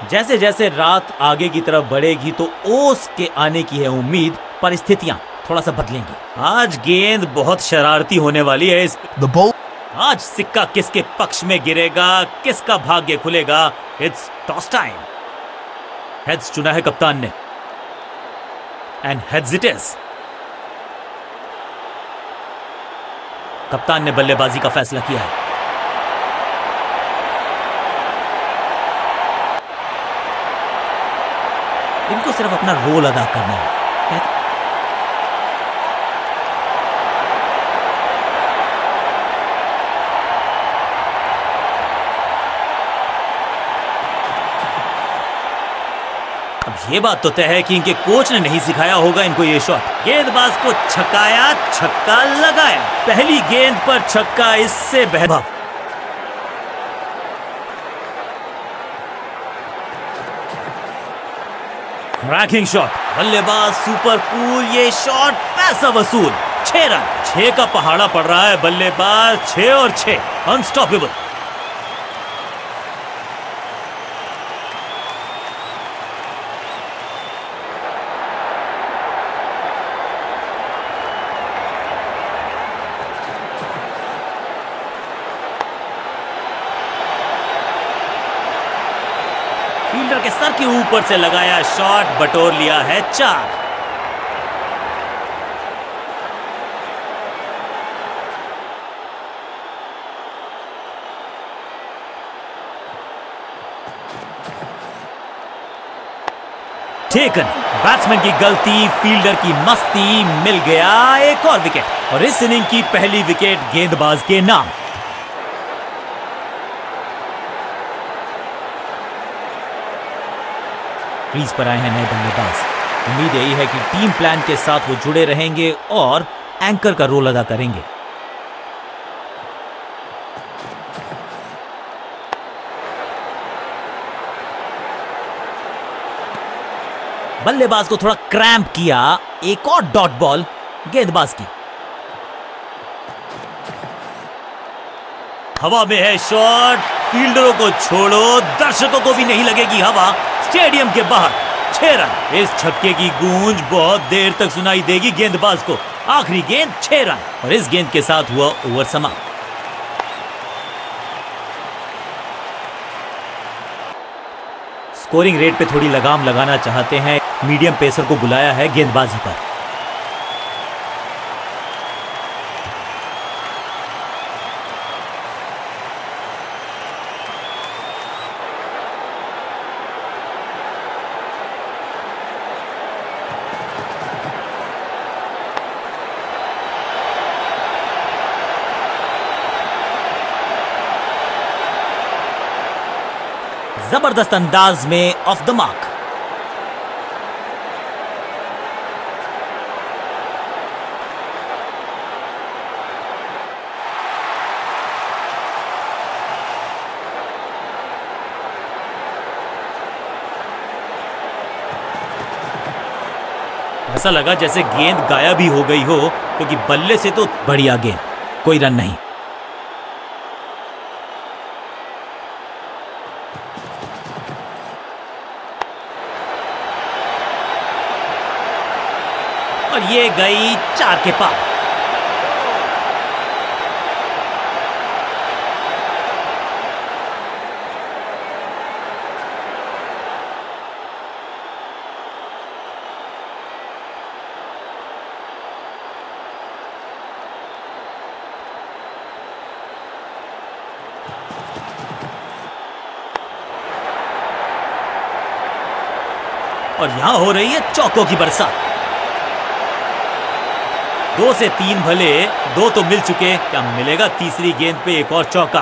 जैसे जैसे रात आगे की तरफ बढ़ेगी तो ओस के आने की है उम्मीद, परिस्थितियां थोड़ा सा बदलेंगी। आज गेंद बहुत शरारती होने वाली है। आज सिक्का किसके पक्ष में गिरेगा, किसका भाग्य खुलेगा। It's toss time. हेड्स चुना है कप्तान ने, एंड हेड्स इट इज। कप्तान ने बल्लेबाजी का फैसला किया है। इनको सिर्फ अपना रोल अदा करना है। अब ये बात तो तय है कि इनके कोच ने नहीं सिखाया होगा इनको ये शॉट। गेंदबाज को छकाया, छक्का लगाया। पहली गेंद पर छक्का, इससे बेहतर। क्रैकिंग शॉट, बल्लेबाज सुपर कूल। ये शॉट पैसा वसूल। 6 रन, 6 का पहाड़ा पड़ रहा है। बल्लेबाज 6 और 6, अनस्टॉपेबल। फील्डर के सर के ऊपर से लगाया शॉट, बटोर लिया है 4। टेकन। बैट्समैन की गलती, फील्डर की मस्ती, मिल गया एक और विकेट। और इस इनिंग की पहली विकेट गेंदबाज के नाम। क्रीज पर आए हैं नए बल्लेबाज। उम्मीद यही है कि टीम प्लान के साथ वो जुड़े रहेंगे और एंकर का रोल अदा करेंगे। बल्लेबाज को थोड़ा क्रैम्प किया। एक और डॉट बॉल गेंदबाज की। हवा में है शॉट। फील्डरों को छोड़ो, दर्शकों को भी नहीं लगेगी हवा। स्टेडियम के बाहर 6 रन। इस छक्के की गूंज बहुत देर तक सुनाई देगी गेंदबाज को। आखिरी गेंद 6 रन और इस गेंद के साथ हुआ ओवर समाप्त। स्कोरिंग रेट पे थोड़ी लगाम लगाना चाहते हैं। मीडियम पेसर को बुलाया है गेंदबाजी पर। जबरदस्त अंदाज में ऑफ द मार्क। ऐसा लगा जैसे गेंद गायब ही हो गई हो, क्योंकि बल्ले से तो बढ़िया गेंद, कोई रन नहीं। और ये गई 4 के पार। और यहां हो रही है चौकों की बरसात। 2 से 3 भले, 2 तो मिल चुके। क्या मिलेगा तीसरी गेंद पे एक और चौका?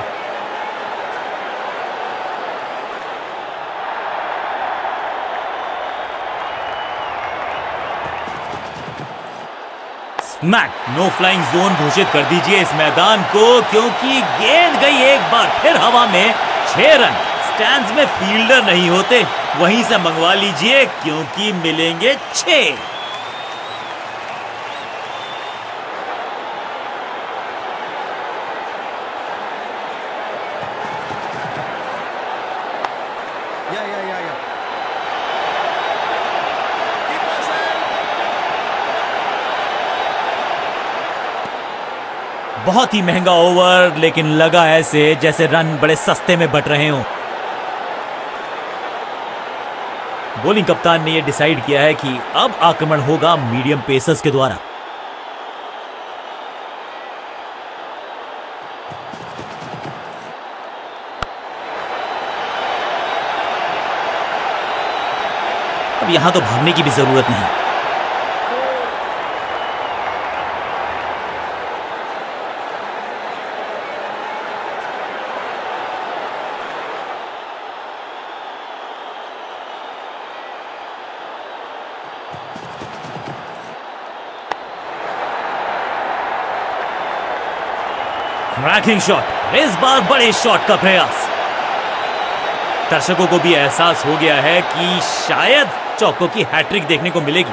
स्मैक। नो फ्लाइंग जोन घोषित कर दीजिए इस मैदान को, क्योंकि गेंद गई एक बार फिर हवा में। 6 रन। स्टैंड्स में फील्डर नहीं होते, वहीं से मंगवा लीजिए, क्योंकि मिलेंगे 6। Yeah. बहुत ही महंगा ओवर, लेकिन लगा ऐसे जैसे रन बड़े सस्ते में बट रहे हों। बॉलिंग कप्तान ने यह डिसाइड किया है कि अब आक्रमण होगा मीडियम पेसर्स के द्वारा। अब यहां तो भागने की भी जरूरत नहीं। क्रैकिंग शॉट, इस बार बड़े शॉट का प्रयास। दर्शकों को भी एहसास हो गया है कि शायद चौकों की हैट्रिक देखने को मिलेगी।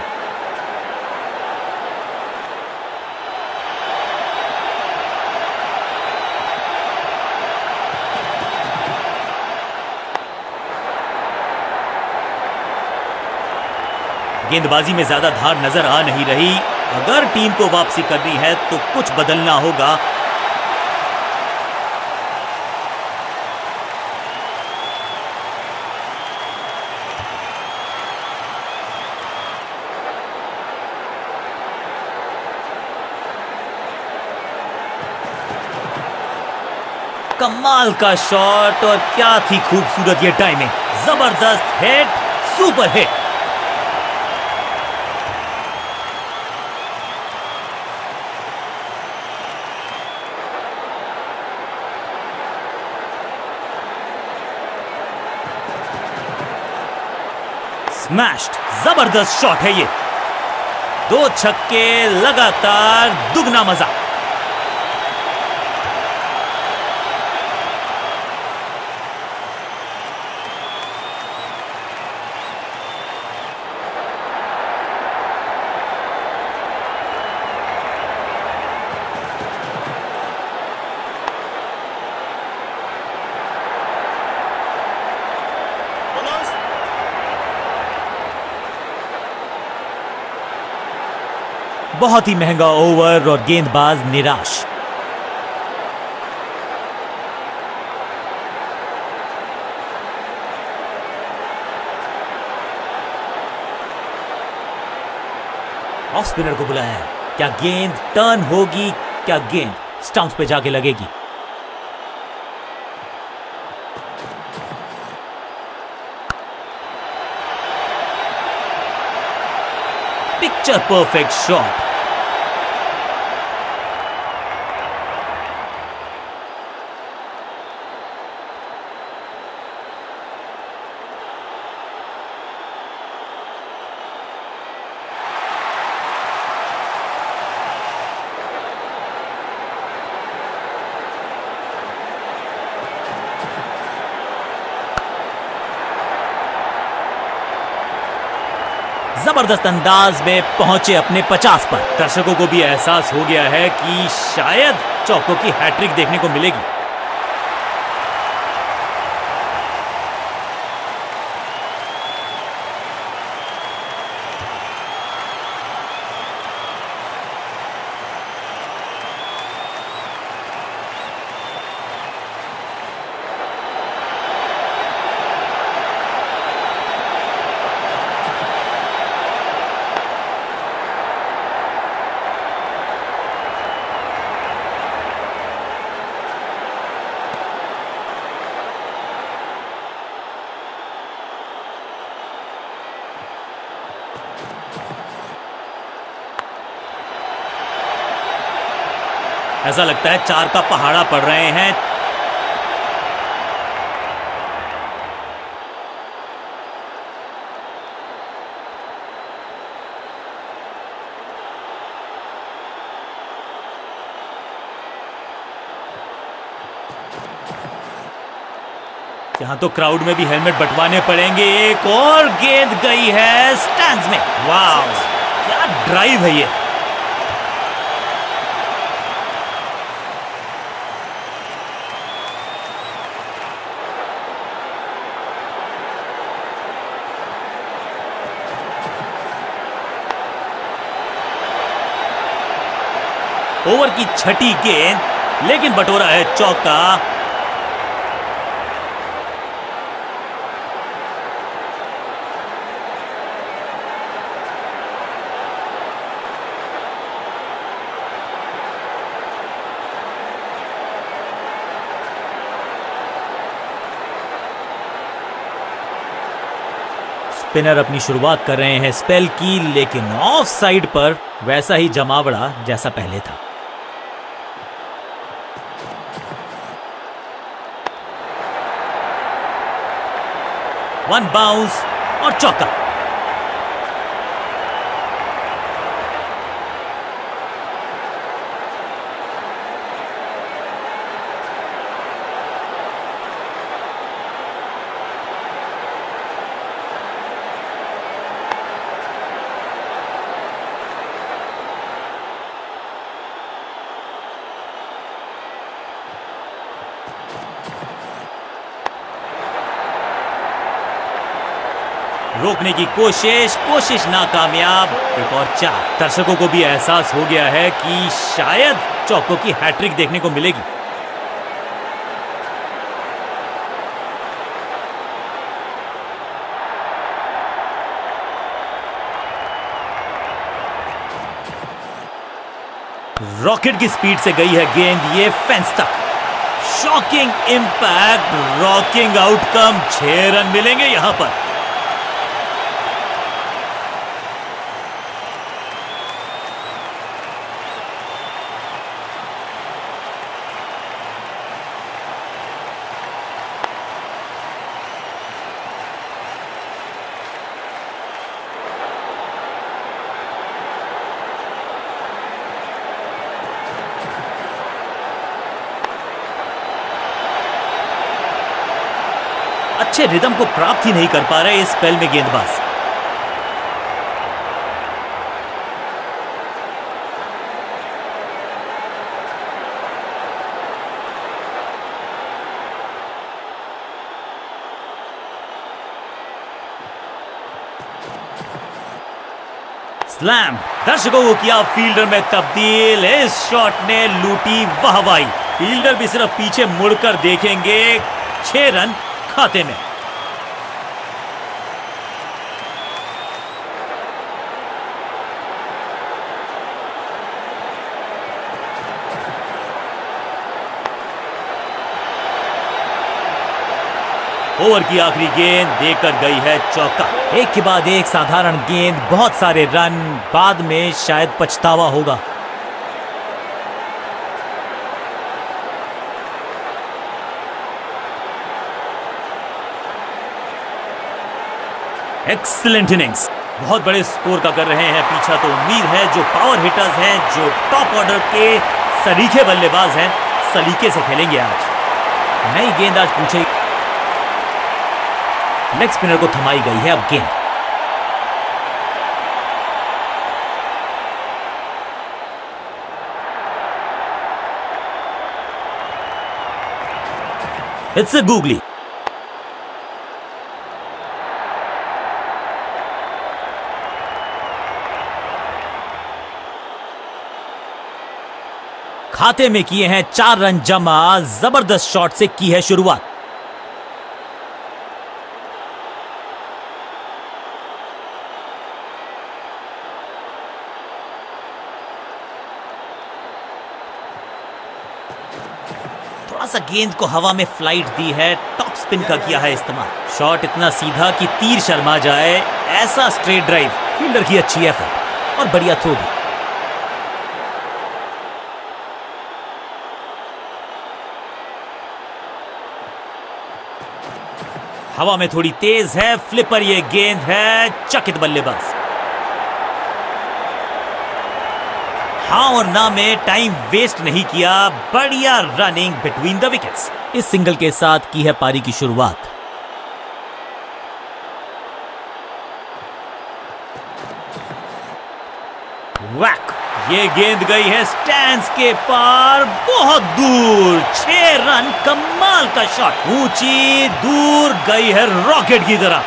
गेंदबाजी में ज्यादा धार नजर आ नहीं रही। अगर टीम को वापसी करनी है तो कुछ बदलना होगा। कमाल का शॉट, और क्या थी खूबसूरत ये टाइमिंग। जबरदस्त हिट, सुपर हिट। स्मैश्ड, जबरदस्त शॉट है ये। 2 छक्के लगातार, दुगना मजा। बहुत ही महंगा ओवर और गेंदबाज निराश। ऑफ स्पिनर को बुलाया है। क्या गेंद टर्न होगी? क्या गेंद स्टंप्स पे जाके लगेगी? Picture perfect shot. जबरदस्त अंदाज में पहुंचे अपने 50 पर। दर्शकों को भी एहसास हो गया है कि शायद चौकों की हैट्रिक देखने को मिलेगी। ऐसा लगता है 4 का पहाड़ा पड़ रहे हैं। यहां तो क्राउड में भी हेलमेट बंटवाने पड़ेंगे। एक और गेंद गई है स्टैंड्स में। वाह, क्या ड्राइव है ये। ओवर की छठी गेंद लेकिन बटोरा है चौका। स्पिनर अपनी शुरुआत कर रहे हैं स्पेल की, लेकिन ऑफ साइड पर वैसा ही जमावड़ा जैसा पहले था। वन बाउंस और चौका। रोकने की कोशिश नाकामयाब। एक और चार। दर्शकों को भी एहसास हो गया है कि शायद चौकों की हैट्रिक देखने को मिलेगी। रॉकेट की स्पीड से गई है गेंद ये फेंस तक। Shocking impact, rocking outcome. 6 run मिलेंगे यहां पर। अच्छे रिदम को प्राप्त ही नहीं कर पा रहे इस स्पेल में गेंदबाज। स्लैम। दर्शकों को किया फील्डर में तब्दील। इस शॉट ने लूटी वाहवाही। फील्डर भी सिर्फ पीछे मुड़कर देखेंगे। 6 रन खाते में। ओवर की आखिरी गेंद देकर गई है चौका। एक के बाद एक साधारण गेंद, बहुत सारे रन, बाद में शायद पछतावा होगा। Excellent innings. बहुत बड़े स्कोर का कर रहे हैं पीछा, तो उम्मीद है जो पावर हिटर्स हैं, जो टॉप ऑर्डर के सलीके बल्लेबाज हैं, सलीके से खेलेंगे आज। नई गेंद आज पूछे। लेग स्पिनर को थमाई गई है अब गेंद। It's a googly. खाते में किए हैं 4 रन जमा। जबरदस्त शॉट से की है शुरुआत। थोड़ा सा गेंद को हवा में फ्लाइट दी है, टॉप स्पिन का किया है इस्तेमाल। शॉट इतना सीधा कि तीर शर्मा जाए, ऐसा स्ट्रेट ड्राइव। फील्डर की अच्छी एफर्ट और बढ़िया थ्रो भी। हवा में थोड़ी तेज है, फ्लिपर ये गेंद है। चकित बल्लेबाज। हाँ और ना में टाइम वेस्ट नहीं किया। बढ़िया रनिंग बिटवीन द विकेट्स। इस सिंगल के साथ की है पारी की शुरुआत। वैक। ये गेंद गई है स्टैंड्स के पार, बहुत दूर। 6 रन। कमाल का शॉट। ऊंची दूर गई है रॉकेट की तरह।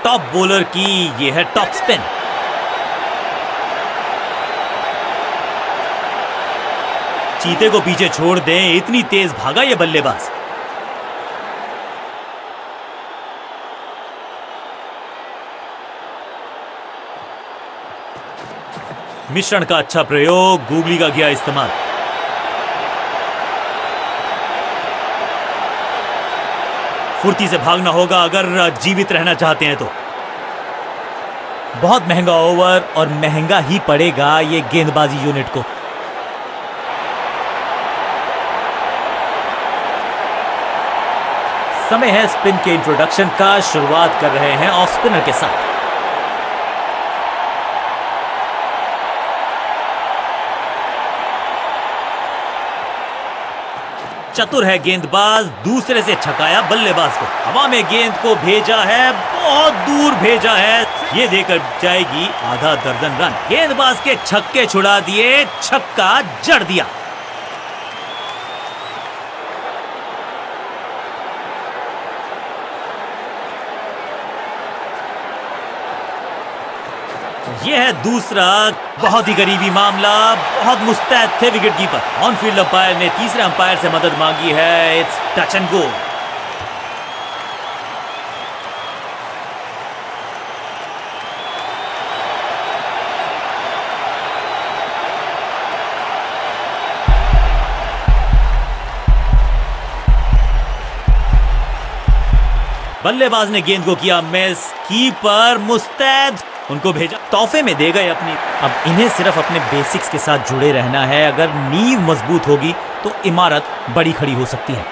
टॉप बॉलर की ये है टॉप स्पिन। चीते को पीछे छोड़ दें, इतनी तेज भागा ये बल्लेबाज। मिश्रण का अच्छा प्रयोग, गूगली का किया इस्तेमाल। फुर्ती से भागना होगा अगर जीवित रहना चाहते हैं तो। बहुत महंगा ओवर और महंगा ही पड़ेगा ये गेंदबाजी यूनिट को। समय है स्पिन के इंट्रोडक्शन का। शुरुआत कर रहे हैं ऑफ स्पिनर के साथ। चतुर है गेंदबाज, दूसरे से छकाया बल्लेबाज को। हवा में गेंद को भेजा है, बहुत दूर भेजा है। ये देकर जाएगी आधा दर्जन रन। गेंदबाज के छक्के छुड़ा दिए, छक्का जड़ दिया। यह है दूसरा, बहुत ही करीबी मामला। बहुत मुस्तैद थे wicket keeper. On field umpire ने तीसरे अंपायर से मदद मांगी है। It's touch and go. बल्लेबाज ने गेंद को किया मिस। कीपर मुस्तैद, उनको भेजा। तोहफे में दे गए अपनी। अब इन्हें सिर्फ अपने बेसिक्स के साथ जुड़े रहना है। अगर नींव मजबूत होगी तो इमारत बड़ी खड़ी हो सकती है।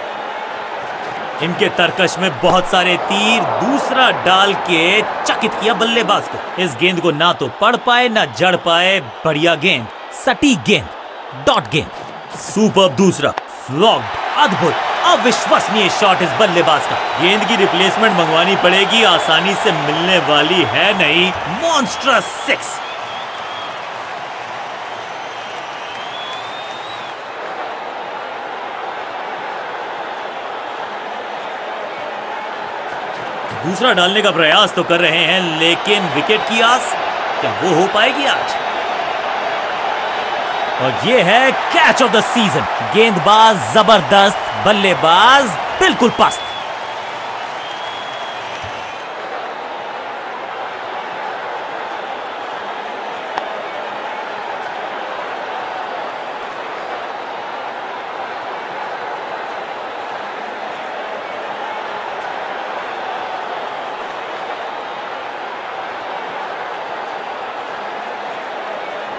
इनके तरकश में बहुत सारे तीर, दूसरा डाल के चकित किया बल्लेबाज को। इस गेंद को ना तो पढ़ पाए ना जड़ पाए। बढ़िया गेंद, सटीक गेंद, डॉट गेंद। सुपर दूसरा, फ्लॉग्ड, अद्भुत, अविश्वसनीय शॉट इस बल्लेबाज का। गेंद की रिप्लेसमेंट मंगवानी पड़ेगी, आसानी से मिलने वाली है नहीं। Monstrous six. दूसरा डालने का प्रयास तो कर रहे हैं, लेकिन विकेट की आस क्या वो हो पाएगी आज? और ये है कैच ऑफ द सीजन। गेंदबाज जबरदस्त, बल्लेबाज बिल्कुल पस्त।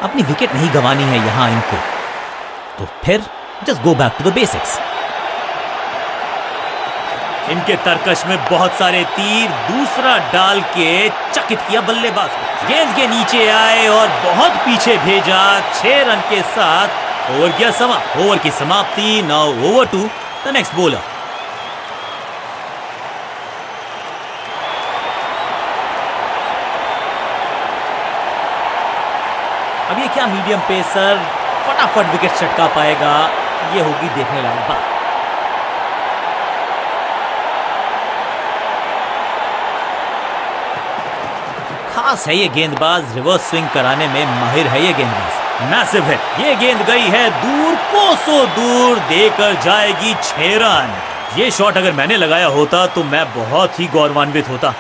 अपनी विकेट नहीं गंवानी है यहां इनको, तो फिर just go back to the basics. इनके तरकश में बहुत सारे तीर, दूसरा डाल के चकित किया बल्लेबाज को। गेंद के नीचे आए और बहुत पीछे भेजा। 6 रन के साथ ओवर किया समाप्त। ओवर की समाप्ति। Now over to the next bowler. अब ये क्या मीडियम पेसर फटाफट विकेट चटका पाएगा, ये होगी देखने लायक बात। खास है ये गेंदबाज, रिवर्स स्विंग कराने में माहिर है ये गेंदबाज। मैसिव हिट, ये गेंद गई है दूर, कोसों दूर, देकर जाएगी 6 रन। ये शॉट अगर मैंने लगाया होता तो मैं बहुत ही गौरवान्वित होता।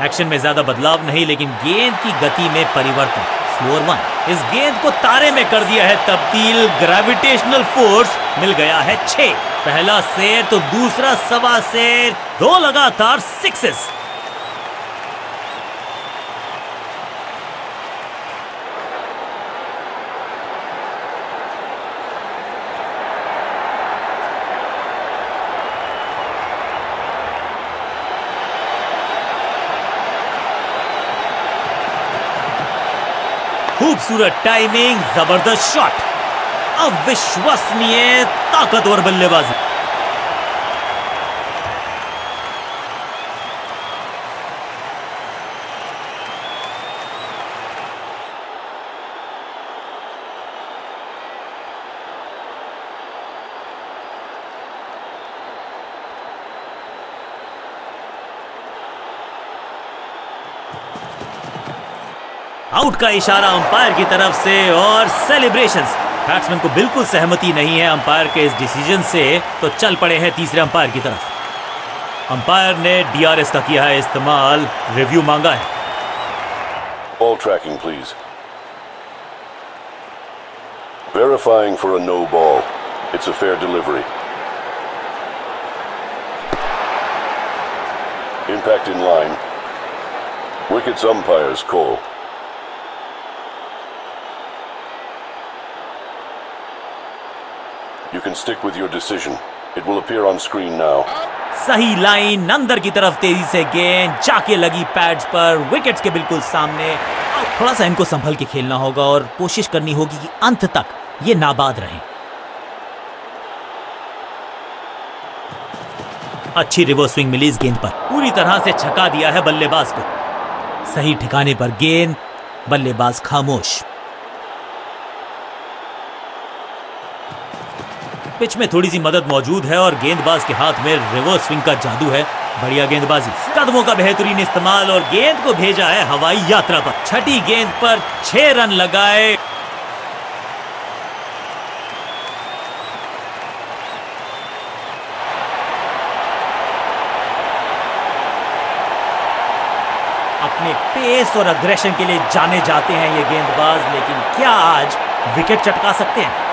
एक्शन में ज्यादा बदलाव नहीं, लेकिन गेंद की गति में परिवर्तन। Slower one. इस गेंद को तारे में कर दिया है तब्दील। ग्रेविटेशनल फोर्स मिल गया है 6। पहला शेर तो दूसरा सवा शेर, 2 लगातार सिक्सेस। खूबसूरत टाइमिंग, जबरदस्त शॉट, अविश्वसनीय ताकतवर बल्लेबाजी। आउट का इशारा अंपायर की तरफ से और सेलिब्रेशंस। बैट्समैन को बिल्कुल सहमति नहीं है अंपायर के इस डिसीजन से, तो चल पड़े हैं तीसरे अंपायर की तरफ। अंपायर ने डीआरएस का किया है इस्तेमाल, रिव्यू मांगा है। Ball tracking, please. Verifying for a no ball. It's a fair delivery. Impact in line. Wickets umpire's call. You can stick with your decision. It will appear on screen now. सही line, अंदर की तरफ तेजी से गेंद जाके लगी pads पर, विकेट्स के बिल्कुल सामने। थोड़ा सा इनको संभल के खेलना होगा और कोशिश करनी होगी कि अंत तक ये नाबाद रहें। अच्छी रिवर्स स्विंग मिली इस गेंद पर, पूरी तरह से छका दिया है बल्लेबाज को। सही ठिकाने पर गेंद, बल्लेबाज खामोश। पिच में थोड़ी सी मदद मौजूद है और गेंदबाज के हाथ में रिवर्स स्विंग का जादू है। बढ़िया गेंदबाजी, कदमों का बेहतरीन इस्तेमाल और गेंद को भेजा है हवाई यात्रा पर। छठी गेंद पर 6 रन लगाए। अपने पेस और अग्रेशन के लिए जाने जाते हैं ये गेंदबाज, लेकिन क्या आज विकेट चटका सकते हैं?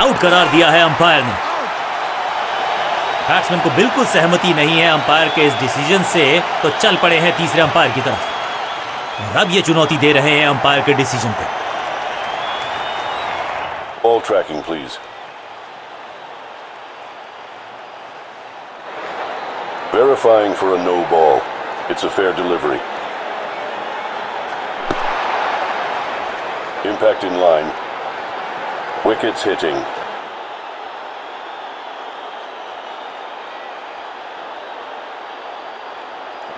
आउट करार दिया है अंपायर ने। बैट्समैन को बिल्कुल सहमति नहीं है अंपायर के इस डिसीजन से, तो चल पड़े हैं तीसरे अंपायर की तरफ और अब ये चुनौती दे रहे हैं अंपायर के डिसीजन को। Ball tracking, please. Verifying for a no ball. It's a fair delivery. Impact in line. Wickets hitting.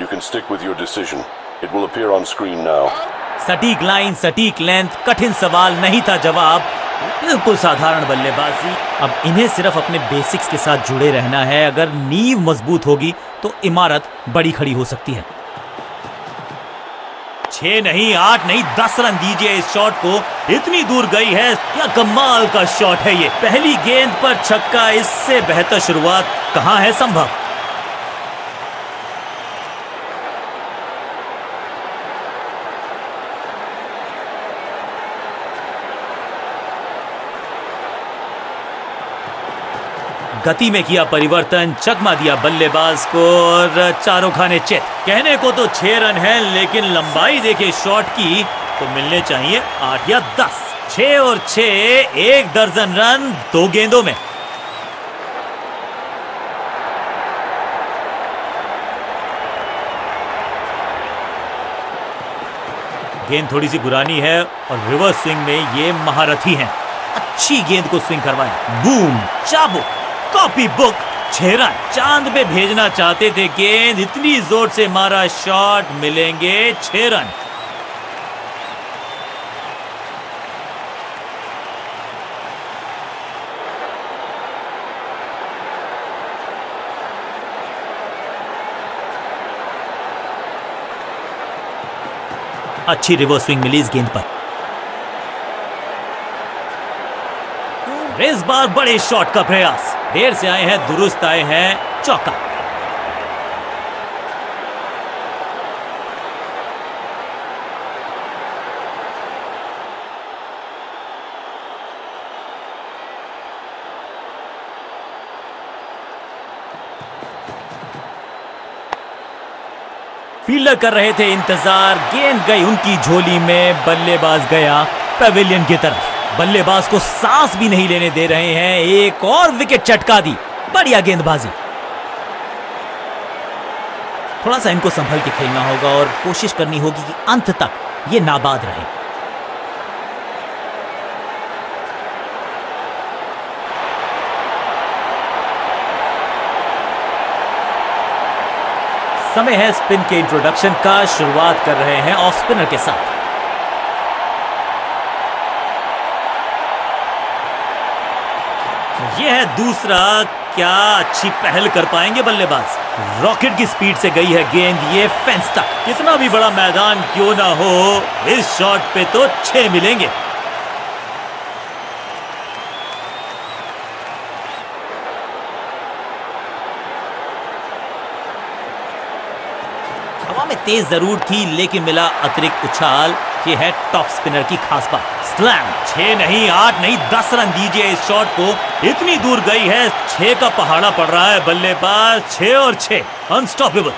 You can stick with your decision. It will appear on screen now. सटीक line, सटीक length, कठिन सवाल नहीं था जवाब, बिल्कुल साधारण बल्लेबाजी। अब इन्हें सिर्फ अपने बेसिक्स के साथ जुड़े रहना है। अगर नींव मजबूत होगी तो इमारत बड़ी खड़ी हो सकती है। 6 नहीं, 8 नहीं, 10 रन दीजिए इस शॉट को। इतनी दूर गई है, क्या कमाल का शॉट है ये। पहली गेंद पर छक्का, इससे बेहतर शुरुआत कहां है संभव। गति में किया परिवर्तन, चकमा दिया बल्लेबाज को और चारों खाने चित। कहने को तो 6 रन है, लेकिन लंबाई देखे शॉट की तो मिलने चाहिए 8 या 10। 6 और 6, 1 दर्जन रन 2 गेंदों में। गेंद थोड़ी सी पुरानी है और रिवर्स स्विंग में ये महारथी हैं। अच्छी गेंद को स्विंग करवाया, बूम, चाबुक, कॉपी बुक, 6 रन। चांद पे भेजना चाहते थे गेंद, इतनी जोर से मारा शॉट, मिलेंगे 6 रन। अच्छी रिवर्स स्विंग मिली इस गेंद पर। इस बार बड़े शॉट का प्रयास, देर से आए हैं, दुरुस्त आए हैं, चौका। फील्डर कर रहे थे इंतजार, गेंद गई उनकी झोली में, बल्लेबाज गया पवेलियन की तरफ। बल्लेबाज को सांस भी नहीं लेने दे रहे हैं, एक और विकेट चटका दी। बढ़िया गेंदबाजी। थोड़ा सा इनको संभल के खेलना होगा और कोशिश करनी होगी कि अंत तक ये नाबाद रहे। समय है स्पिन के इंट्रोडक्शन का। शुरुआत कर रहे हैं ऑफ स्पिनर के साथ। ये है दूसरा। क्या अच्छी पहल कर पाएंगे बल्लेबाज। रॉकेट की स्पीड से गई है गेंद ये फेंस तक। कितना भी बड़ा मैदान क्यों ना हो, इस शॉट पे तो 6 मिलेंगे। हवा में तेज जरूर थी लेकिन मिला अतिरिक्त उछाल। ये है टॉप स्पिनर की खास बात। स्लैम। 6 नहीं 8 नहीं 10 रन दीजिए इस शॉट को। इतनी दूर गई है, 6 का पहाड़ा पड़ रहा है बल्लेबाज। 6 और 6 अनस्टॉपेबल।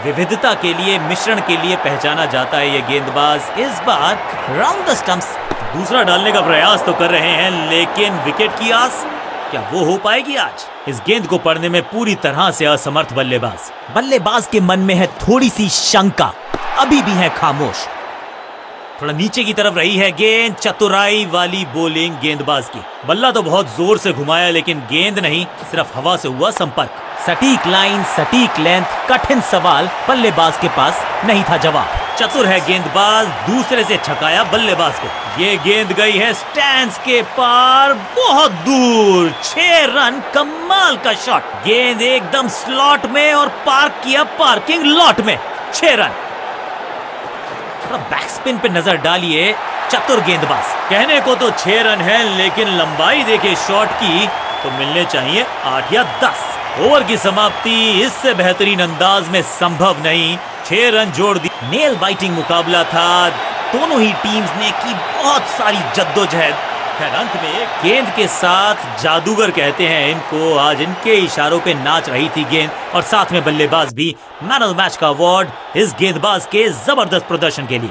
विविधता के लिए, मिश्रण के लिए पहचाना जाता है ये गेंदबाज। इस बार राउंड द स्टंप्स। दूसरा डालने का प्रयास तो कर रहे हैं लेकिन विकेट की आस, क्या वो हो पाएगी आज? इस गेंद को पढ़ने में पूरी तरह से असमर्थ बल्लेबाज। बल्लेबाज के मन में है थोड़ी सी शंका, अभी भी है खामोश। थोड़ा नीचे की तरफ रही है गेंद। चतुराई वाली बॉलिंग गेंदबाज की। बल्ला तो बहुत जोर से घुमाया लेकिन गेंद नहीं, सिर्फ हवा से हुआ संपर्क। सटीक लाइन, सटीक लेंथ, कठिन सवाल, बल्लेबाज के पास नहीं था जवाब। चतुर है गेंदबाज, दूसरे से छकाया बल्लेबाज को। ये गेंद गई है स्टैंड्स के पार, बहुत दूर। 6 रन, कमाल का शॉट। गेंद एकदम स्लॉट में और पार्क किया पार्किंग लॉट में। 6 रन। बैक स्पिन पे नजर डालिए, चतुर गेंदबाज। कहने को तो 6 रन है लेकिन लंबाई देखे शॉट की तो मिलने चाहिए 8 या 10। ओवर की समाप्ति इससे बेहतरीन अंदाज में संभव नहीं। 6 रन जोड़ दी। नेल बाइटिंग मुकाबला था। दोनों ही टीम्स ने की बहुत सारी जद्दोजहद। खैर अंत में गेंद के साथ जादूगर कहते हैं इनको। आज इनके इशारों पे नाच रही थी गेंद और साथ में बल्लेबाज भी। मैन ऑफ द मैच का अवार्ड इस गेंदबाज के जबरदस्त प्रदर्शन के लिए।